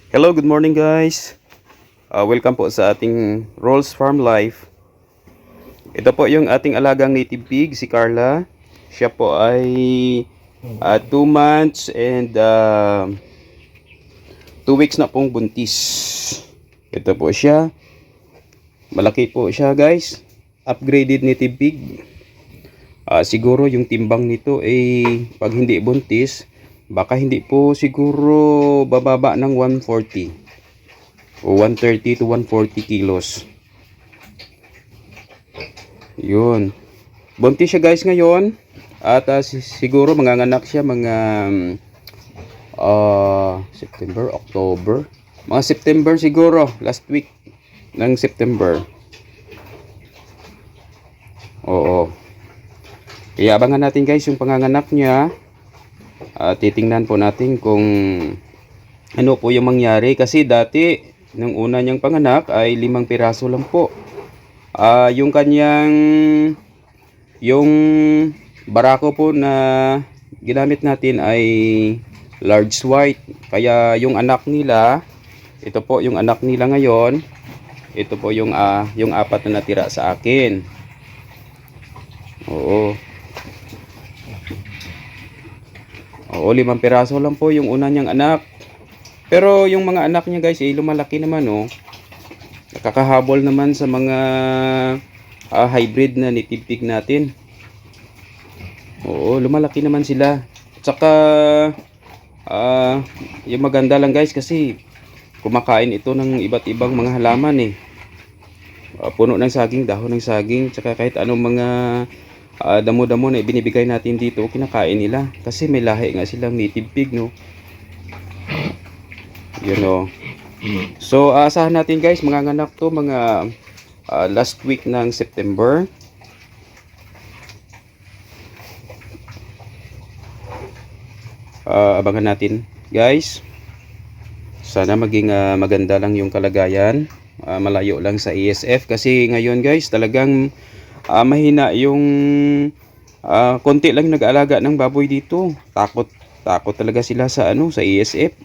Hello, good morning guys. Welcome po sa ating Rolls Farm Life. Ito po yung ating alagang native pig, si Carla. Siya po ay 2 months and 2 weeks na pong buntis. Ito po siya. Malaki po siya guys. Upgraded native pig. Siguro yung timbang nito ay pag hindi buntis, baka hindi po siguro bababa ng 140 o 130 to 140 kilos. Yun. Buntis siya guys ngayon. At siguro manganganak siya mga September, October. Mga September siguro. Last week ng September. Oo. Kaya abangan natin guys yung panganganak niya. Titingnan po natin kung ano po yung mangyari. Kasi dati, nung una niyang panganak ay 5 piraso lang po. Yung kanyang, yung barako po na ginamit natin ay large white. Kaya yung anak nila, ito po yung anak nila ngayon. Ito po yung 4 na natira sa akin. Oo. Oo, 5 piraso lang po yung una niyang anak. Pero yung mga anak niya guys, lumalaki naman oh. Nakakahabol naman sa mga hybrid na native pig natin. Oo, lumalaki naman sila. At saka yung maganda lang guys kasi kumakain ito ng iba't ibang mga halaman eh. Puno ng saging, dahon ng saging, tsaka kahit anong mga damo-damo na binibigay natin dito, kinakain nila kasi may lahi nga silang native pig no. You know. So asahan natin guys, manganganak to mga last week ng September. Abangan natin guys. Sana maging maganda lang yung kalagayan. Malayo lang sa ESF kasi ngayon guys talagang mahina yung konti lang nag-aalaga ng baboy dito. Takot talaga sila sa sa ESF.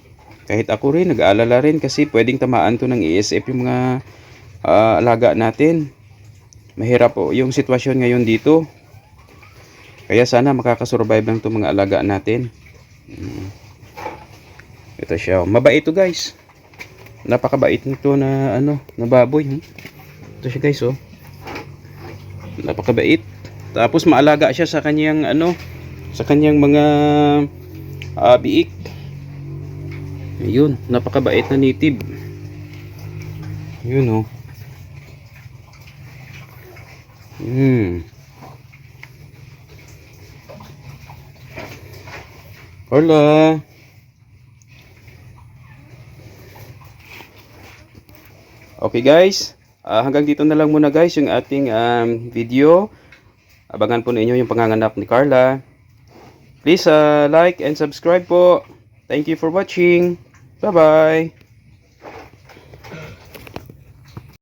Kahit ako rin nag-aalala rin kasi pwedeng tamaan to ng ESF yung mga alaga natin. Mahirap po yung sitwasyon ngayon dito. Kaya sana makakasurvive lang to mga alaga natin. Ito siya. Mabait to guys. Napakabait nito na na baboy. Ito siya guys oh. Napakabait. Tapos maalaga siya sa kanyang sa kanyang mga biik. Ayun, napakabait na native. Yun oh. Hola. Okay guys, hanggang dito na lang muna guys yung ating video. Abangan po ninyo yung panganganak ni Carla. Please like and subscribe po. Thank you for watching. Bye bye.